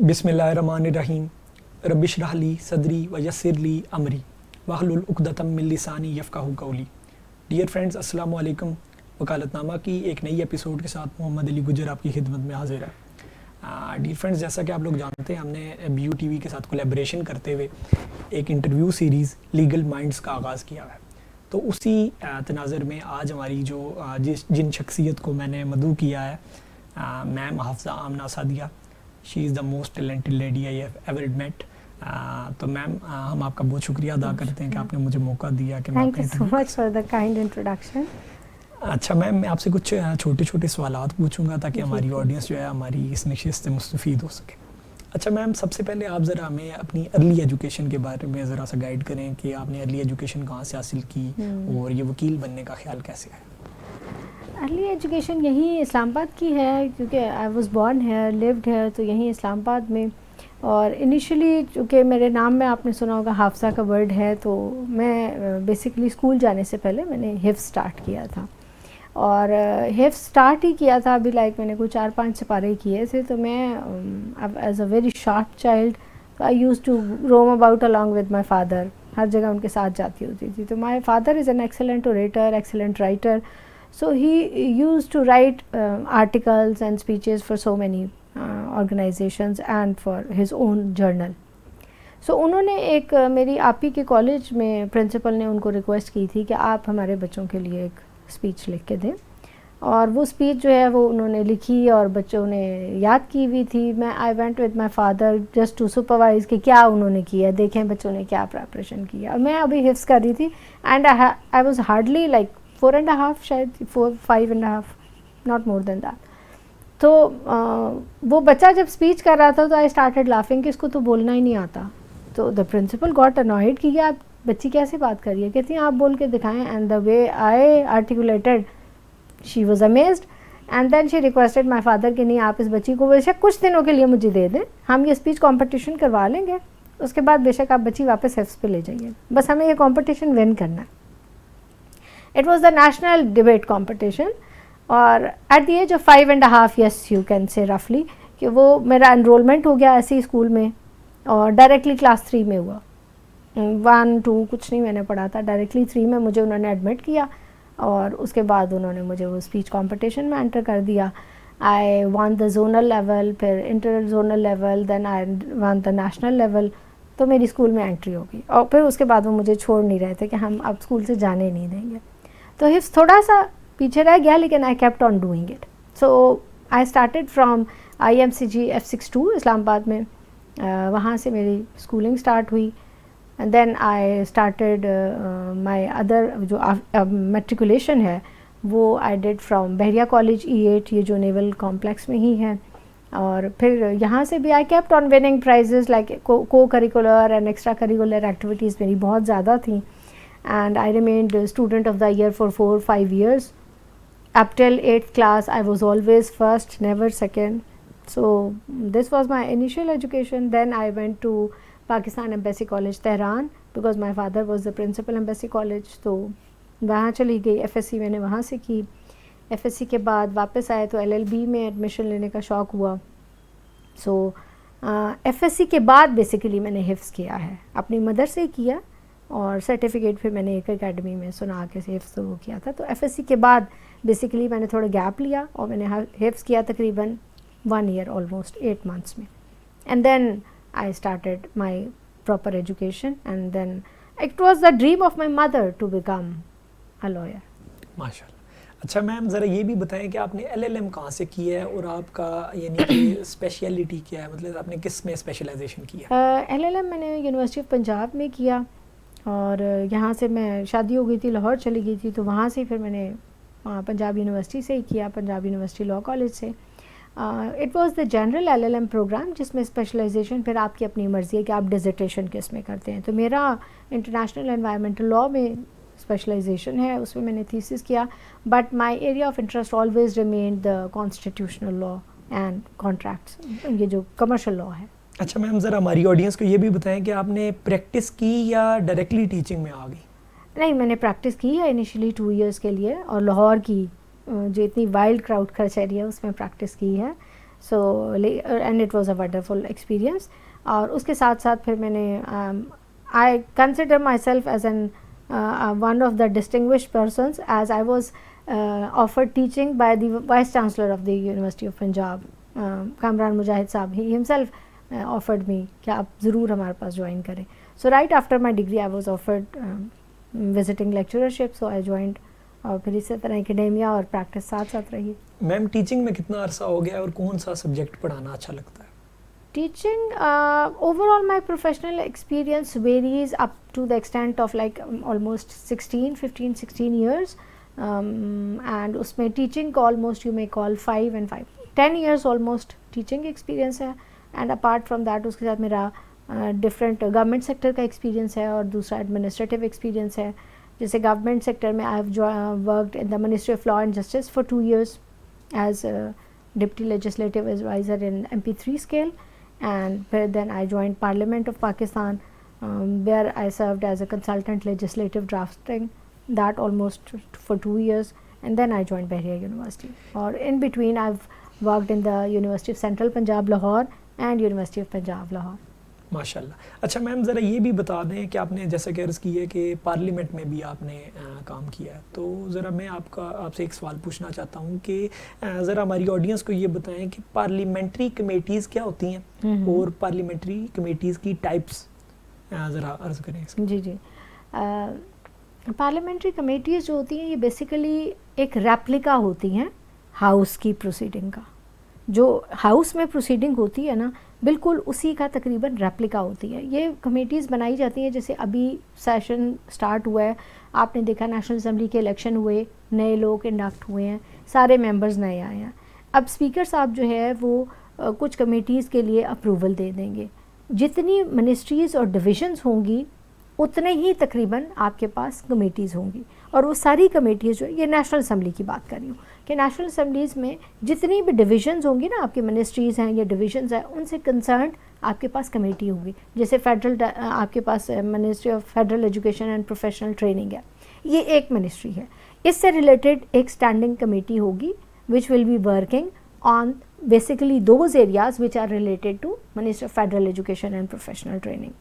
बिस्मिल्लाहिर्रहमानिर्रहीम रब्बिश रह ली सदरी व यस्सिर ली अमरी वहलुल उक़दतम मिन लिसानी यफ़क़हू क़ौली। डियर फ्रेंड्स, अस्सलामु अलैकुम। वकालतनामा की एक नई एपिसोड के साथ मोहम्मद अली गुजर आपकी खिदमत में हाजिर है। डियर फ्रेंड्स, जैसा कि आप लोग जानते हैं, हमने BU TV के साथ कोलैबोरेशन करते हुए एक इंटरव्यू सीरीज़ लीगल माइंड्स का आगाज़ किया है। तो उसी तनाज़ुर में आज हमारी जिन शख्सियत को मैंने मदऊ किया है, ma'am Hafiza Amna Sadia. She is the most talented lady I have ever met. तो मैम, हम आपका बहुत शुक्रिया अदा करते हैं कि आपने मुझे मौका दिया कि मैं thank you so much for the kind introduction. अच्छा मैम, मैं आपसे कुछ छोटे छोटे सवालात पूछूंगा ताकि हमारी ऑडियंस जो है हमारी इस नशिस्त से मुस्तफ़ीद हो सके। अच्छा मैम, सबसे पहले आप ज़रा हमें अपनी अर्ली एजुकेशन के बारे में ज़रा सा गाइड करें कि आपने अर्ली एजुकेशन कहाँ से हासिल की और ये वकील बनने का ख्याल कैसे है? अर्ली एजुकेशन यहीं इस्लामाबाद की है, क्योंकि I was born here, lived here, तो यहीं इस्लामाबाद में। और इनिशियली चूँकि मेरे नाम में आपने सुना होगा हाफ़िज़ा का वर्ड है, तो मैं बेसिकली स्कूल जाने से पहले मैंने हिफ्ज़ स्टार्ट किया था। और हिफ्ज़ स्टार्ट ही किया था अभी, लाइक मैंने कोई 4-5 सिपारे किए थे। तो मैं as a very sharp child I use to roam about along with my father, हर जगह उनके साथ जाती होती थी। तो my father is an excellent orator, excellent writer, so he used to write articles and speeches for so many organizations and for his own journal. So उन्होंने एक मेरी आपी के कॉलेज में प्रिंसिपल ने उनको रिक्वेस्ट की थी कि आप हमारे बच्चों के लिए एक स्पीच लिख के दें। और वो स्पीच जो है वो उन्होंने लिखी और बच्चों ने याद की हुई थी। मैं I went with my father just to supervise कि क्या उन्होंने किया, देखें बच्चों ने क्या प्रिपरेशन किया। और मैं अभी हिफ्ज़ कर रही थी and I was hardly like 4.5, शायद 5.5, नॉट मोर देन दैट। तो वो बच्चा जब स्पीच कर रहा था तो आई स्टार्टेड लाफिंग कि इसको तो बोलना ही नहीं आता। तो द प्रिंसिपल गॉट अनॉयड कि आप बच्ची कैसे बात कर रही है, कहती हैं आप बोल के दिखाएं। And the way I articulated, she was amazed. And then she requested my father कि नहीं, आप इस बच्ची को बेशक कुछ दिनों के लिए मुझे दे दें, हम ये स्पीच कॉम्पिटिशन करवा लेंगे, उसके बाद बेशक आप बच्ची वापस हिफ्ज़ पे ले जाइए, बस हमें ये कॉम्पिटिशन विन करना है। It was the national debate competition और at the age of 5.5, yes you can say roughly, कि वो मेरा enrollment हो गया ऐसे ही स्कूल में और डायरेक्टली क्लास 3 में हुआ। 1-2 कुछ नहीं मैंने पढ़ा था, डायरेक्टली 3 में मुझे उन्होंने एडमिट किया और उसके बाद उन्होंने मुझे वो स्पीच कंपटीशन में एंटर कर दिया। I won the zonal level, फिर inter zonal level, then I won the national level. तो मेरी स्कूल में एंट्री हो गई और फिर उसके बाद वो मुझे छोड़ नहीं रहे थे कि हम अब स्कूल से जाने नहीं देंगे। तो हिफ्ज़ थोड़ा सा पीछे रह गया, लेकिन I kept on doing it. So I started from IMCG F62 Islamabad में, वहाँ से मेरी स्कूलिंग स्टार्ट हुई। And then I started my other जो मेट्रिकुलेशन है वो I did from Bahria college E8, ये जो नेवल कॉम्प्लेक्स में ही है। और फिर यहाँ से भी I kept on winning prizes, like co curricular and extra curricular activities मेरी बहुत ज़्यादा थी। And I remained student of the year for 4-5 years. Up till 8th class I was always first, never second. So this was my initial education. Then I went to Pakistan Embassy College Tehran because my father was the principal Embassy College. तो वहाँ चली गई, FSC मैंने वहाँ से की। FSC के बाद वापस आए तो LLB में एडमिशन लेने का शौक़ हुआ। So FSC के बाद बेसिकली मैंने हिफ्ज़ किया है, अपनी मदर से किया और सर्टिफिकेट फिर मैंने एक एकेडमी में सुना के हिफ्ज़ वो किया था। तो FSC के बाद बेसिकली मैंने थोड़ा गैप लिया और मैंने हिफ्ज़ किया तकरीबन 1 ईयर, ऑलमोस्ट 8 मंथ्स में। And then I started my proper education and then it was the dream of my mother to become a lawyer. माशाल्लाह। अच्छा मैम, ज़रा ये भी बताएं कि आपने LLM कहाँ से की है और आपका यानी कि स्पेशलिटी क्या है, मतलब आपने किस में स्पेशलाइजेशन की है? LLM मैंने यूनिवर्सिटी ऑफ पंजाब में किया और यहाँ से मैं शादी हो गई थी, लाहौर चली गई थी, तो वहाँ से फिर मैंने पंजाब यूनिवर्सिटी से ही किया, पंजाब यूनिवर्सिटी लॉ कॉलेज से। It was the general LLM programme जिसमें स्पेशलाइजेशन फिर आपकी अपनी मर्ज़ी है कि आप डिज़र्टेशन किस में करते हैं। तो मेरा इंटरनेशनल एनवायरमेंटल लॉ में स्पेशलाइजेशन है, उसमें मैंने थीसिस किया। But my area of interest always remained the constitutional law and contracts, ये जो कमर्शियल लॉ है। अच्छा मैम, ज़रा हमारी ऑडियंस को ये भी बताएं कि आपने प्रैक्टिस की या डायरेक्टली टीचिंग में आ गई? नहीं, मैंने प्रैक्टिस की है इनिशियली 2 इयर्स के लिए, और लाहौर की जो इतनी वाइल्ड क्राउड कल्चर है उसमें प्रैक्टिस की है। So and it was a wonderful experience. और उसके साथ साथ फिर मैंने I consider myself as an one of the distinguished persons as I was offered teaching by the vice chancellor of the University of Punjab, Kamran Mujahid sahab. He himself offered me कि आप ज़रूर हमारे पास ज्वाइन करें. So right after my degree I was offered visiting lectureship, so I joined. और फिर इसी तरह एकेडेमिया और प्रैक्टिस साथ साथ रही. मैम टीचिंग में कितना अरसा हो गया और कौन सा सब्जेक्ट पढ़ाना अच्छा लगता है? Teaching, overall my professional experience varies up to the extent of like almost 16 years, and उसमें teaching को almost you may call 5 and 5 10 years almost teaching experience है. and apart from that उसके साथ मेरा different government sector का experience है और दूसरा administrative experience है. जैसे government sector में I have worked in the Ministry of Law and Justice for 2 years as a Deputy Legislative Advisor in MP3 scale. And then I joined Parliament of Pakistan, where I served as a consultant legislative drafting, that almost for 2 years. And then I joined Bahria University. Or in between I've worked in the University of Central Punjab Lahore and University of Punjab Lahore. माशाल्लाह. अच्छा ma'am ज़रा ये भी बता दें कि आपने जैसे कि अर्ज़ की है कि पार्लियामेंट में भी आपने काम किया है, तो ज़रा मैं आपसे एक सवाल पूछना चाहता हूँ कि ज़रा हमारी ऑडियंस को ये बताएं कि पार्लियामेंट्री कमेटीज़ क्या होती हैं और पार्लियामेंट्री कमेटीज़ की टाइप्स ज़रा अर्ज़ करें. जी जी. पार्लियामेंट्री कमेटीज़ जो होती हैं ये बेसिकली एक रेप्लिका होती हैं हाउस की प्रोसीडिंग का. जो हाउस में प्रोसीडिंग होती है ना, बिल्कुल उसी का तकरीबन रेप्लिका होती है. ये कमेटीज़ बनाई जाती हैं. जैसे अभी सेशन स्टार्ट हुआ है, आपने देखा नेशनल असम्बली के इलेक्शन हुए, नए लोग इंडक्ट हुए हैं, सारे मेंबर्स नए आए हैं. अब स्पीकर साहब जो है वो कुछ कमेटीज़ के लिए अप्रूवल दे देंगे. जितनी मिनिस्ट्रीज़ और डिविजन्स होंगी उतने ही तकरीबन आपके पास कमेटीज़ होंगी. और वो सारी कमेटीज़ जो ये नेशनल असम्बली की बात कर रही हूँ कि नेशनल असम्बलीज़ में जितनी भी डिविजन्स होंगी ना, आपकी मिनिस्ट्रीज़ हैं या डिविजन्स हैं, उनसे कंसर्न आपके पास कमेटी होगी. जैसे फेडरल आपके पास ministry of federal education and professional training है, ये एक मिनिस्ट्री है. इससे रिलेटेड एक स्टैंडिंग कमेटी होगी which will be working on basically those areas which are related to ministry of federal education and professional training.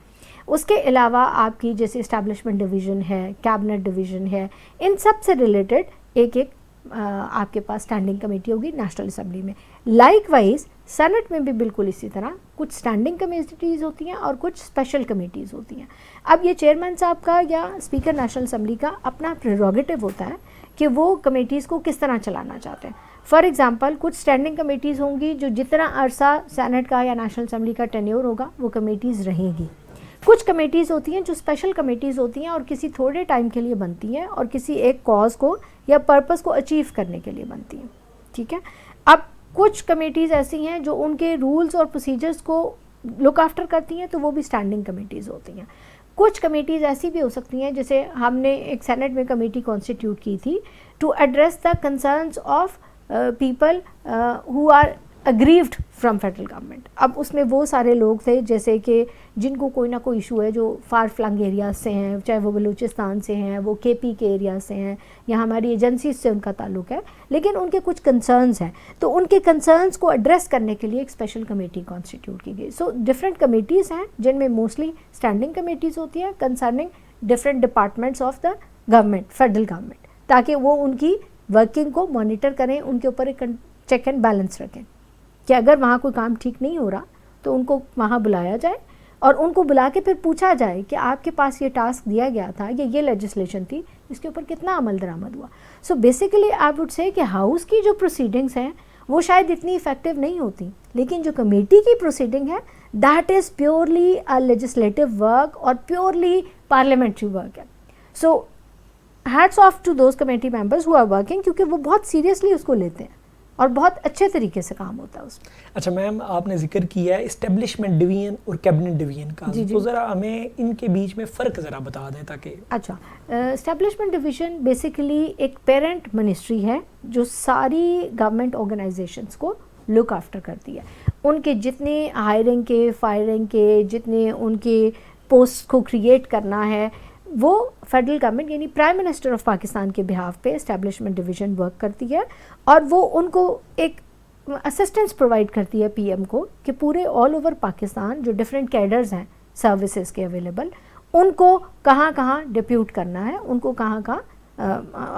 उसके अलावा आपकी जैसे इस्टेब्लिशमेंट डिवीज़न है, कैबिनेट डिवीज़न है, इन सब से रिलेटेड एक आपके पास स्टैंडिंग कमेटी होगी नेशनल असम्बली में. लाइकवाइज सेनेट में भी बिल्कुल इसी तरह कुछ स्टैंडिंग कमेटीज़ होती हैं और कुछ स्पेशल कमेटीज़ होती हैं. अब ये चेयरमैन साहब का या स्पीकर नेशनल असम्बली का अपना प्रेरोगेटिव होता है कि वो कमेटीज़ को किस तरह चलाना चाहते हैं. फॉर एग्ज़ाम्पल कुछ स्टैंडिंग कमेटीज़ होंगी जो जितना अरसा सेनेट का या नेशनल असम्बली का टेन्योर होगा वो कमेटीज़ रहेंगी. कुछ कमेटीज़ होती हैं जो स्पेशल कमेटीज़ होती हैं और किसी थोड़े टाइम के लिए बनती हैं और किसी एक कॉज को या पर्पस को अचीव करने के लिए बनती हैं. ठीक है. अब कुछ कमेटीज़ ऐसी हैं जो उनके रूल्स और प्रोसीजर्स को लुक आफ्टर करती हैं, तो वो भी स्टैंडिंग कमेटीज़ होती हैं. कुछ कमेटीज़ ऐसी भी हो सकती हैं, जैसे हमने एक सेनेट में कमेटी कॉन्स्टिट्यूट की थी to address the concerns of people who are aggrieved from federal government. अब उसमें वो सारे लोग थे जैसे कि जिनको कोई ना कोई इशू है, जो फार फ्लंग एरियाज से हैं, चाहे वो बलूचिस्तान से हैं, वो केपी के एरिया से हैं या हमारी एजेंसी से उनका ताल्लुक है, लेकिन उनके कुछ कंसर्न्स हैं, तो उनके कंसर्न्स को एड्रेस करने के लिए एक स्पेशल कमेटी कॉन्स्टिट्यूट की गई. सो डिफरेंट कमेटीज़ हैं जिनमें मोस्टली स्टैंडिंग कमेटीज़ होती हैं concerning different departments of the government, federal government, ताकि वो उनकी वर्किंग को मॉनिटर करें, उनके ऊपर एक चेक एंड बैलेंस रखें कि अगर वहाँ कोई काम ठीक नहीं हो रहा तो उनको वहाँ बुलाया जाए और उनको बुला के फिर पूछा जाए कि आपके पास ये टास्क दिया गया था, ये लेजिस्लेशन थी, इसके ऊपर कितना अमल दरामद हुआ. So basically I would say कि हाउस की जो प्रोसीडिंग्स हैं वो शायद इतनी इफेक्टिव नहीं होती, लेकिन जो कमेटी की प्रोसीडिंग है that is purely a legislative work और प्योरली पार्लियामेंट्री वर्क है. So hats off to those committee members who are working, क्योंकि वो बहुत सीरियसली उसको लेते हैं और बहुत अच्छे तरीके से काम होता है उसमें. अच्छा मैम, आपने जिक्र किया है इस्टेब्लिशमेंट डिवीजन और कैबिनेट डिवीजन का, तो ज़रा हमें इनके बीच में फ़र्क ज़रा बता दें ताकि. अच्छा, इस्टेब्लिशमेंट डिवीजन बेसिकली एक पेरेंट मिनिस्ट्री है जो सारी गवर्नमेंट ऑर्गेनाइजेशंस को लुक आफ्टर करती है. उनके जितने हायरिंग के, फायरिंग के, जितने उनके पोस्ट को क्रिएट करना है, वो फेडरल गवर्नमेंट यानी प्राइम मिनिस्टर ऑफ पाकिस्तान के बिहाफ पे इस्टेब्लिशमेंट डिवीज़न वर्क करती है और वो उनको एक असिस्टेंस प्रोवाइड करती है पीएम को कि पूरे ऑल ओवर पाकिस्तान जो डिफरेंट कैडर्स हैं सर्विसेज के अवेलेबल, उनको कहाँ कहाँ डिप्यूट करना है, उनको कहाँ कहाँ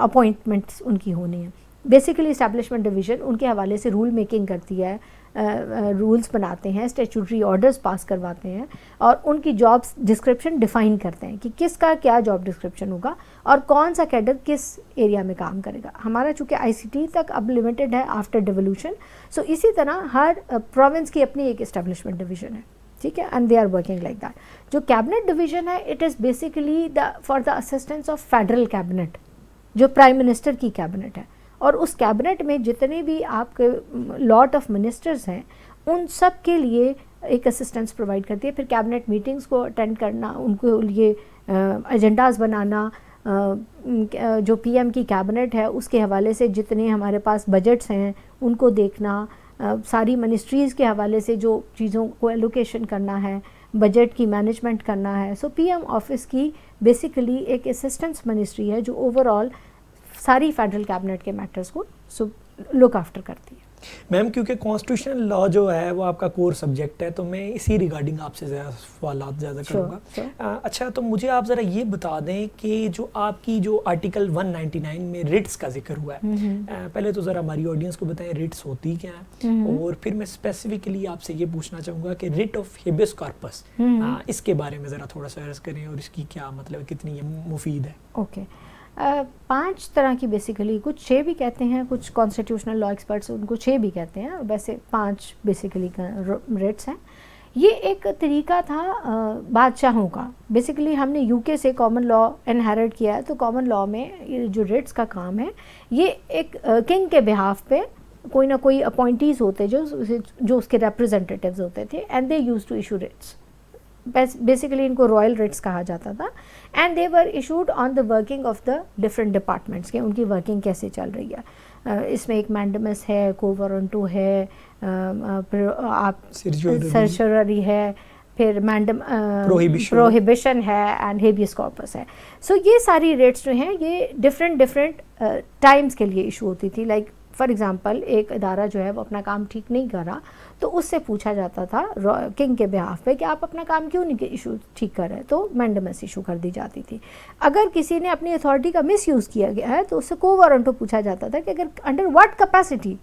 अपॉइंटमेंट्स उनकी होनी है। बेसिकली इस्टेब्लिशमेंट डिवीज़न उनके हवाले से रूल मेकिंग करती है, रूल्स बनाते हैं, स्टैट्यूटरी ऑर्डर्स पास करवाते हैं और उनकी जॉब्स डिस्क्रिप्शन डिफ़ाइन करते हैं कि किसका क्या जॉब डिस्क्रिप्शन होगा और कौन सा कैडर किस एरिया में काम करेगा। हमारा चूँकि आईसीटी तक अब लिमिटेड है आफ्टर डिवोल्यूशन, सो इसी तरह हर प्रोविंस की अपनी एक इस्टेब्लिशमेंट डिवीज़न है, ठीक है, and they are working like that. जो कैबिनेट डिवीज़न है it is basically for the assistance of federal cabinet, जो प्राइम मिनिस्टर की कैबिनेट है, और उस कैबिनेट में जितने भी आपके लॉट ऑफ मिनिस्टर्स हैं उन सब के लिए एक असिस्टेंस प्रोवाइड करती है। फिर कैबिनेट मीटिंग्स को अटेंड करना, उनको लिए एजेंडाज बनाना, जो पीएम की कैबिनेट है उसके हवाले से जितने हमारे पास बजट्स हैं उनको देखना, सारी मिनिस्ट्रीज़ के हवाले से जो चीज़ों को एलोकेशन करना है, बजट की मैनेजमेंट करना है। सो पीएम ऑफिस की बेसिकली एक असिस्टेंस मिनिस्ट्री है जो ओवरऑल सारी फेडरल कैबिनेट के मैटर्स को लुक आफ्टर करती है। मैम, क्योंकि कॉन्स्टिट्यूशनल लॉ जो है वो आपका कोर सब्जेक्ट है, तो मैं इसी रिगार्डिंग आपसे सवालात ज़्यादा करूँगा। अच्छा, तो मुझे आप ज़रा ये बता दें कि जो आपकी जो आर्टिकल 199 में रिट्स का जिक्र हुआ है, पहले तो ज़रा हमारी ऑडियंस को बताएं रिट्स होती क्या है, और फिर मैं स्पेसिफिकली आपसे ये पूछना चाहूँगा कि रिट ऑफ हेबियस कॉर्पस, इसके बारे में ज़रा थोड़ा सा अर्ज़ करें और इसकी क्या मतलब, कितनी ये मुफीद है। ओके, 5 तरह की बेसिकली, कुछ 6 भी कहते हैं, कुछ कॉन्स्टिट्यूशनल लॉ एक्सपर्ट्स उनको 6 भी कहते हैं, वैसे 5 बेसिकली रेट्स हैं। ये एक तरीका था बादशाहों का। बेसिकली हमने यूके से कॉमन लॉ इनहेरिट किया है, तो कॉमन लॉ में ये जो रेट्स का काम है ये एक किंग के बिहाफ पे कोई ना कोई अपॉइंटीज़ होते जो उसके रिप्रेजेंटेटिव्स होते थे, and they used to issue writs. Basically इनको रॉयल रेट्स कहा जाता था, and they were issued on the working of the different departments के, उनकी वर्किंग कैसे चल रही है। इसमें एक मैंडमस है, को वारंटो है, आप सर्चरी है, फिर मैंडम प्रोहिबिशन है, एंड हेबियस कॉर्पस है। सो ये सारी रेट्स जो हैं ये डिफरेंट टाइम्स के लिए इशू होती थी। लाइक फॉर एग्जांपल एक इदारा जो है वो अपना काम ठीक नहीं कर रहा, तो उससे पूछा जाता था किंग के बिहाफ पे कि आप अपना काम क्यों नहीं इशू ठीक कर रहे हैं, तो मैंडमस इशू कर दी जाती थी। अगर किसी ने अपनी अथॉरिटी का मिसयूज़ किया गया है तो उससे को वारंटो पूछा जाता था कि अगर under what capacity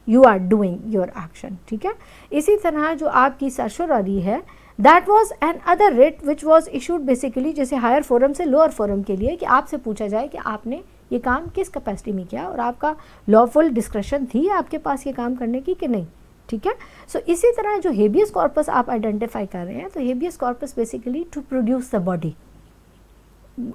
you are doing your action, ठीक है। इसी तरह जो आपकी सर्चरी है, that was another writ which was issued basically जैसे हायर फोरम से लोअर फोरम के लिए, कि आपसे पूछा जाए कि आपने ये काम किस कैपेसिटी में किया और आपका लॉफुल डिस्क्रेशन थी आपके पास ये काम करने की कि नहीं, ठीक है। सो इसी तरह जो हेबियस कॉर्पस आप आइडेंटिफाई कर रहे हैं, तो habeas corpus basically to produce the body.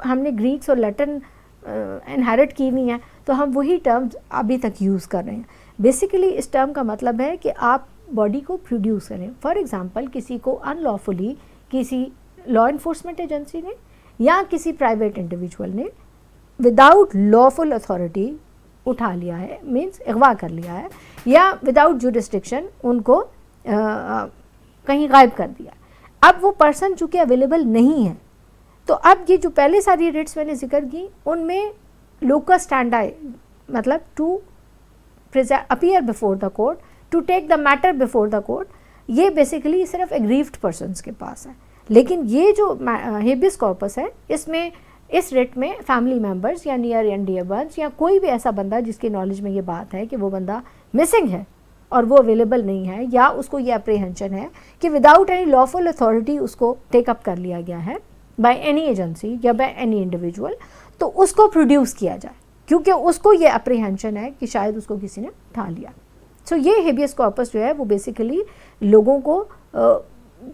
हमने ग्रीक्स और लैटिन इनहेरिट की नहीं है, तो हम वही टर्म्स अभी तक यूज़ कर रहे हैं। बेसिकली इस टर्म का मतलब है कि आप बॉडी को प्रोड्यूस करें। फॉर एग्जांपल किसी को अनलॉफुली किसी लॉ इन्फोर्समेंट एजेंसी ने या किसी प्राइवेट इंडिविजुअल ने विदाउट लॉफुल अथॉरिटी उठा लिया है, मीन्स अगवा कर लिया है, या विदाउट जुरिस्डिक्शन उनको कहीं गायब कर दिया। अब वो पर्सन चूँकि अवेलेबल नहीं है, तो अब ये जो पहले सारी रेट्स मैंने जिक्र की उनमें लोकस स्टैंडाई, मतलब to appear before the court, to take the matter before the court, ये बेसिकली सिर्फ एग्रीव्ड पर्सन्स के पास है। लेकिन ये जो हेबियस कॉर्पस है, इसमें इस रेट में फैमिली मेम्बर्स या नियर एंड डियर वंस या कोई भी ऐसा बंदा जिसकी नॉलेज में ये बात है कि वो बंदा मिसिंग है और वो अवेलेबल नहीं है, या उसको ये अप्रीहेंशन है कि विदाउट एनी लॉफुल अथॉरिटी उसको टेकअप कर लिया गया है बाय एनी एजेंसी या बाय एनी इंडिविजुअल, तो उसको प्रोड्यूस किया जाए, क्योंकि उसको ये अप्रीहेंशन है कि शायद उसको किसी ने उठा लिया। सो ये हेबियस कॉर्पस जो है वो बेसिकली लोगों को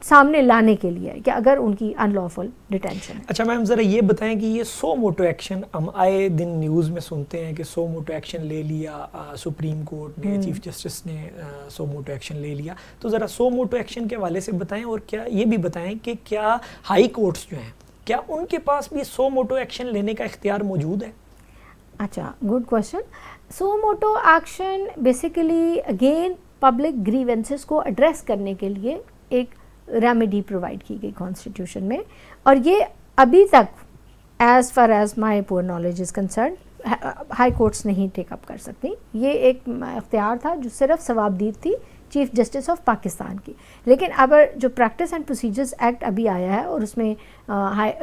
सामने लाने के लिए कि अगर उनकी अनलॉफुल डिटेंशन है। अच्छा मैम, ज़रा ये बताएं कि ये सो मोटो एक्शन हम आए दिन न्यूज़ में सुनते हैं कि सो मोटो एक्शन ले लिया सुप्रीम कोर्ट ने, चीफ जस्टिस ने सो मोटो एक्शन ले लिया, तो ज़रा सो मोटो एक्शन के हवाले से बताएं, और क्या ये भी बताएं कि क्या हाई कोर्ट्स जो हैं क्या उनके पास भी सो मोटो एक्शन लेने का इख्तियार मौजूद है? अच्छा, good question. Suo motu action basically again public grievances को एड्रेस करने के लिए एक रेमेडी प्रोवाइड की गई कॉन्स्टिट्यूशन में, और ये अभी तक as far as my poor knowledge is concern high courts नहीं टेकअप कर सकती। ये एक इख्तियार था जो सिर्फ सवाबदीद थी चीफ जस्टिस ऑफ पाकिस्तान की। लेकिन अब जो प्रैक्टिस एंड प्रोसीजर्स एक्ट अभी आया है और उसमें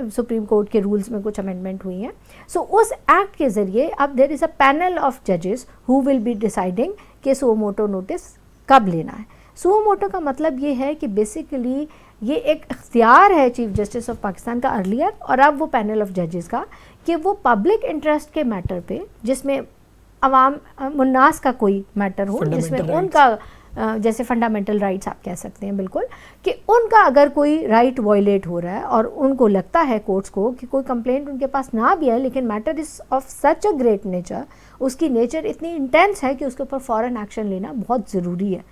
सुप्रीम कोर्ट के रूल्स में कुछ अमेंडमेंट हुई हैं, सो उस एक्ट के ज़रिए अब there is a panel of जजेस हु विल बी डिसाइडिंग कि सुओ मोटो नोटिस कब लेना है। सुओ मोटो का मतलब ये है कि बेसिकली ये एक इख्तियार है चीफ जस्टिस ऑफ पाकिस्तान का अर्लियर और अब वो पैनल ऑफ जजेस का, कि वो पब्लिक इंटरेस्ट के मैटर पे, जिसमें अवाम मुन्नास का कोई मैटर हो, जिसमें उनका जैसे फंडामेंटल राइट्स आप कह सकते हैं बिल्कुल, कि उनका अगर कोई राइट वायलेट हो रहा है और उनको लगता है कोर्ट्स को कि कोई कंप्लेंट उनके पास ना भी है लेकिन matter is of such a great nature, उसकी नेचर इतनी इंटेंस है कि उसके ऊपर फ़ौरन एक्शन लेना बहुत ज़रूरी है।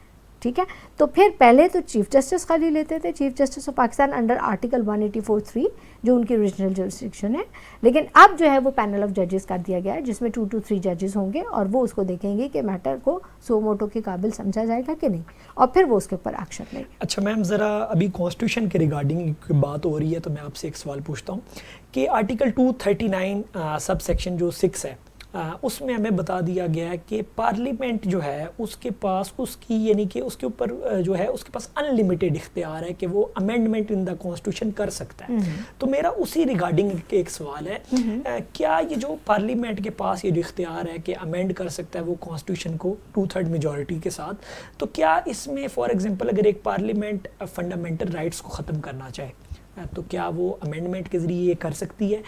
ठीक है, तो फिर पहले तो चीफ जस्टिस खाली लेते थे, chief justice of Pakistan under article 184(3) जो उनकी ओरिजिनल जुरिस्डिक्शन है, लेकिन अब जो है वो पैनल ऑफ जजेस कर दिया गया है जिसमें 2 to 3 जजेस होंगे और वो उसको देखेंगे कि मैटर को सुओ मोटो के काबिल समझा जाएगा कि नहीं और फिर वो उसके ऊपर एक्शन लेंगे। अच्छा मैम, ज़रा अभी कॉन्स्टिट्यूशन के रिगार्डिंग बात हो रही है तो मैं आपसे एक सवाल पूछता हूँ कि आर्टिकल 239 सब सेक्शन जो 6 है उसमें हमें बता दिया गया है कि पार्लियामेंट जो है उसके पास उसकी यानी कि उसके ऊपर जो है उसके पास अनलिमिटेड इख्तियार है कि वो अमेंडमेंट इन द कॉन्स्टिट्यूशन कर सकता है। तो मेरा उसी रिगार्डिंग एक सवाल है, क्या ये जो पार्लियामेंट के पास ये जो इख्तियार है कि अमेंड कर सकता है वो कॉन्स्टिट्यूशन को 2/3 मेजॉरिटी के साथ, तो क्या इसमें फॉर एग्जांपल अगर एक पार्लियामेंट फंडामेंटल राइट्स को ख़त्म करना चाहे तो क्या वो अमेंडमेंट के ज़रिए ये कर सकती है?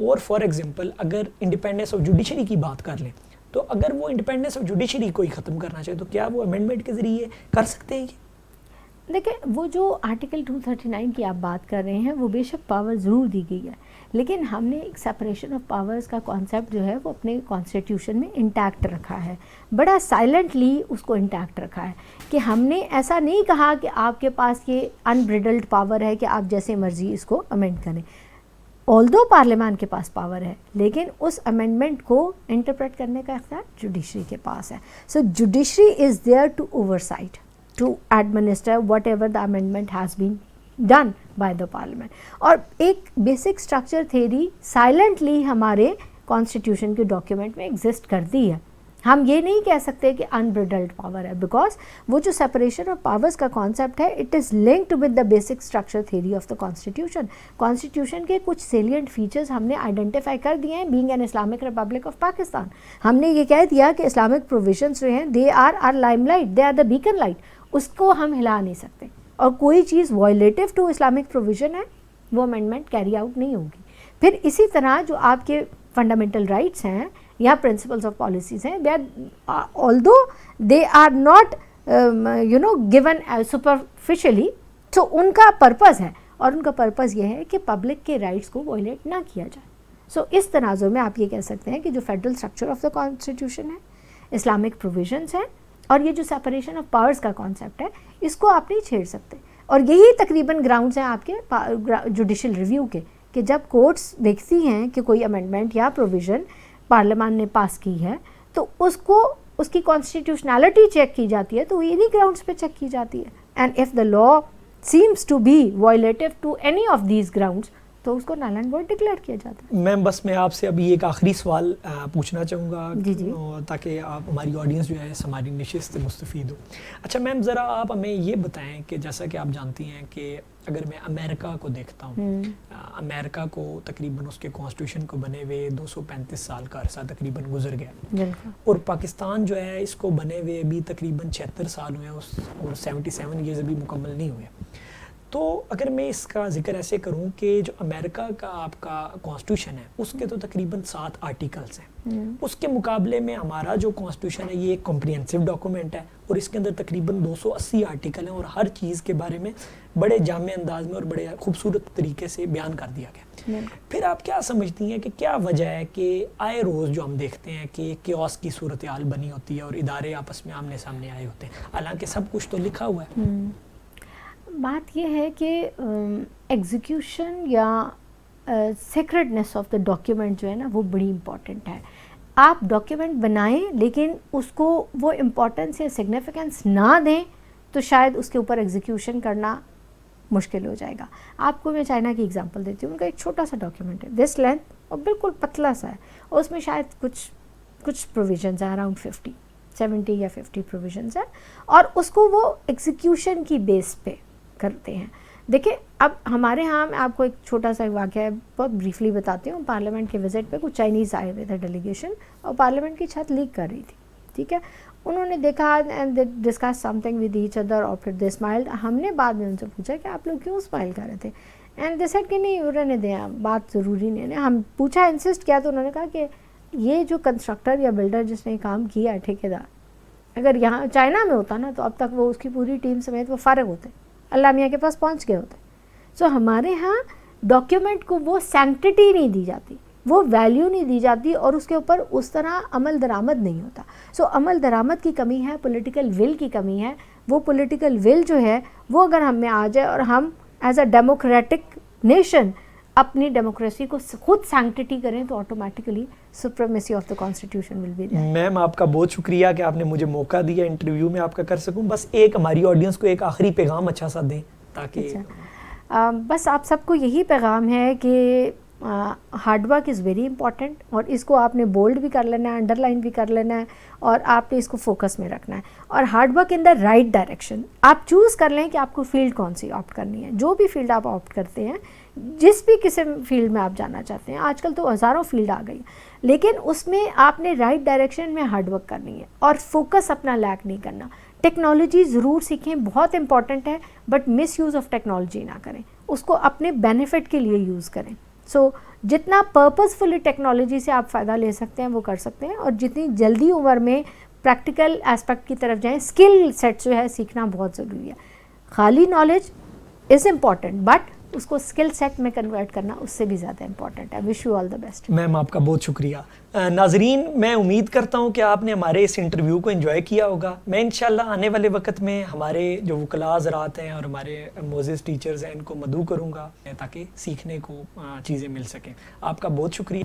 और फॉर एग्जांपल अगर इंडिपेंडेंस ऑफ जुडिशरी की बात कर लें तो अगर वो इंडिपेंडेंस ऑफ जुडिशरी को ही ख़त्म करना चाहे तो क्या वो अमेंडमेंट के ज़रिए कर सकते हैं? देखिए, वो जो आर्टिकल 239 की आप बात कर रहे हैं वो बेशक पावर ज़रूर दी गई है, लेकिन हमने एक सेपरेशन ऑफ पावर्स का कॉन्सेप्ट जो है वो अपने कॉन्स्टिट्यूशन में इंटैक्ट रखा है, बड़ा साइलेंटली उसको इंटैक्ट रखा है कि हमने ऐसा नहीं कहा कि आपके पास ये अनब्रिडल्ड पावर है कि आप जैसे मर्जी इसको अमेंड करें। ऑल्दो पार्लियामान के पास पावर है लेकिन उस अमेंडमेंट को इंटरप्रेट करने का इख्तियार जुडिशरी के पास है। So judiciary is there to oversight, to administer whatever the amendment has been done by the parliament. और एक बेसिक स्ट्रक्चर थ्योरी साइलेंटली हमारे कॉन्स्टिट्यूशन के डॉक्यूमेंट में एग्जिस्ट करती है। हम ये नहीं कह सकते कि अनब्रिडल्ड पावर है, बिकॉज वो जो सेपरेशन ऑफ पावर्स का कॉन्सेप्ट है it is linked with the basic structure theory of the constitution. Constitution के कुछ सेलिएंट फीचर्स हमने आइडेंटिफाई कर दिए हैं, being an Islamic Republic of Pakistan. हमने ये कह दिया कि इस्लामिक प्रोविजंस जो हैं they are our limelight, they are the beacon light, उसको हम हिला नहीं सकते और कोई चीज़ वायलेटिव टू इस्लामिक प्रोविजन है वो अमेंडमेंट कैरी आउट नहीं होगी। फिर इसी तरह जो आपके फंडामेंटल राइट्स हैं या प्रिंसिपल्स ऑफ पॉलिसीज़ हैं, they are although they are not given superficially, तो उनका पर्पज़ है और उनका पर्पज़ ये है कि पब्लिक के राइट्स को वायलेट ना किया जाए। सो इस तनाजुर में आप ये कह सकते हैं कि जो federal structure of the constitution है, इस्लामिक प्रोविजंस हैं और ये जो सेपरेशन ऑफ पावर्स का कॉन्सेप्ट है, इसको आप नहीं छेड़ सकते। और यही तकरीबन ग्राउंड्स हैं आपके जुडिशल रिव्यू के, कि जब कोर्ट्स देखती हैं कि कोई अमेंडमेंट या प्रोविज़न पार्लियामान ने पास की है तो उसको उसकी कॉन्स्टिट्यूशनैलिटी चेक की जाती है, तो इन्हीं ग्राउंड्स पे चेक की जाती है। And if the law seems to be violative to any of these grounds तो उसको नल एंड वॉइड डिक्लेयर किया जाता है। मैम बस मैं आपसे अभी एक आखिरी सवाल पूछना चाहूँगा जी ताकि आप हमारी ऑडियंस जो है हमारी नशिस्त से मुस्तफ़ीद हो। अच्छा मैम, ज़रा आप हमें ये बताएं कि जैसा कि आप जानती हैं कि अगर मैं अमेरिका को देखता हूँ, अमेरिका को तकरीबन उसके कॉन्स्टिट्यूशन को बने हुए 235 साल का अरसा तकरीबन गुजर गया और पाकिस्तान जो है इसको बने हुए अभी तकरीबन 76 साल हुए और 77 ईयर्स अभी मुकम्मल नहीं हुए। तो अगर मैं इसका जिक्र ऐसे करूं कि जो अमेरिका का आपका कॉन्स्टिट्यूशन है उसके तो तकरीबन 7 आर्टिकल्स हैं, उसके मुकाबले में हमारा जो कॉन्स्टिट्यूशन है ये एक कॉम्प्रिहेंसिव डॉक्यूमेंट है और इसके अंदर तकरीबन 280 आर्टिकल हैं और हर चीज़ के बारे में बड़े जामे अंदाज में और बड़े खूबसूरत तरीके से बयान कर दिया गया। फिर आप क्या समझती हैं कि क्या वजह है कि आए रोज़ जो हम देखते हैं कि केओस की सूरत हाल बनी होती है और इदारे आपस में आमने सामने आए होते हैं, हालांकि सब कुछ तो लिखा हुआ है। बात यह है कि एग्जीक्यूशन या सीक्रेटनेस ऑफ द डॉक्यूमेंट जो है ना वो बड़ी इम्पॉर्टेंट है। आप डॉक्यूमेंट बनाएं लेकिन उसको वो इम्पोर्टेंस या सिग्निफिकेंस ना दें तो शायद उसके ऊपर एग्जीक्यूशन करना मुश्किल हो जाएगा। आपको मैं चाइना की एग्जांपल देती हूँ, उनका एक छोटा सा डॉक्यूमेंट है, दिस लेंथ और बिल्कुल पतला सा है, और उसमें शायद कुछ प्रोविजंस हैं, अराउंड 70 या 50 प्रोविजंस हैं, और उसको वो एग्जीक्यूशन की बेस पे करते हैं। देखिए अब हमारे यहाँ, मैं आपको एक छोटा सा वाक़या बहुत ब्रीफली बताती हूँ। पार्लियामेंट के विज़िट पे कुछ चाइनीज़ आए हुए थे डेलीगेशन, और पार्लियामेंट की छत लीक कर रही थी, ठीक है। उन्होंने देखा and they discuss something with each other, और फिर दे स्माइल्ड। हमने बाद में उनसे पूछा कि आप लोग क्यों स्माइल कर रहे थे, एंड दे सेड कि नहीं रहने दें, बात ज़रूरी नहीं है। हम पूछा, इंसिस्ट किया, तो उन्होंने कहा कि ये जो कंस्ट्रक्टर या बिल्डर जिसने काम किया, ठेकेदार, अगर यहाँ चाइना में होता ना तो अब तक वो उसकी पूरी टीम समेत वो फारिग होते, अल्लाह मियाँ के पास पहुँच गए होते। सो हमारे यहाँ डॉक्यूमेंट को वो सैंक्टिटी नहीं दी जाती, वो वैल्यू नहीं दी जाती, और उसके ऊपर उस तरह अमल दरामद नहीं होता। सो अमल दरामद की कमी है, पॉलिटिकल विल की कमी है। वो पॉलिटिकल विल जो है वो अगर हम में आ जाए, और हम एज अ डेमोक्रेटिक नेशन अपनी डेमोक्रेसी को खुद सैंक्टिटी करें, तो automatically supremacy of the constitution will be there. Ma'am आपका बहुत शुक्रिया कि आपने मुझे मौका दिया इंटरव्यू में आपका कर सकूं। बस एक हमारी ऑडियंस को एक आखिरी पैगाम अच्छा सा दें ताकि बस आप सबको यही पैगाम है कि hard work is very important, और इसको आपने बोल्ड भी कर लेना है, अंडरलाइन भी कर लेना है, और आपने इसको फोकस में रखना है। और hard work in the right direction, आप चूज़ कर लें कि आपको फील्ड कौन सी ऑप्ट करनी है। जो भी फील्ड आप ऑप्ट करते हैं, जिस भी किसी फील्ड में आप जाना चाहते हैं, आजकल तो हज़ारों फील्ड आ गई, लेकिन उसमें आपने राइट डायरेक्शन में हार्ड वर्क करनी है, और फोकस अपना लैक नहीं करना। टेक्नोलॉजी ज़रूर सीखें, बहुत इंपॉर्टेंट है, but miss use of technology ना करें, उसको अपने बेनिफिट के लिए यूज़ करें। सो जितना पर्पसफुली टेक्नोलॉजी से आप फ़ायदा ले सकते हैं वो कर सकते हैं, और जितनी जल्दी उम्र में प्रैक्टिकल एस्पेक्ट की तरफ जाएं। स्किल सेट जो है सीखना बहुत ज़रूरी है। खाली नॉलेज इज़ इम्पॉर्टेंट, बट उसको स्किल सेट में कन्वर्ट करना उससे भी ज़्यादा इंपॉर्टेंट है। Wish you all the best. Ma'am आपका बहुत शुक्रिया। नाजरीन, मैं उम्मीद करता हूं कि आपने हमारे इस इंटरव्यू को एंजॉय किया होगा। मैं इंशाल्लाह आने वाले वक्त में हमारे जो वकला हज़रात हैं और हमारे मोज़िज़ टीचर्स हैं, इनको मदऊ करूंगा ताकि सीखने को चीज़ें मिल सकें। आपका बहुत शुक्रिया।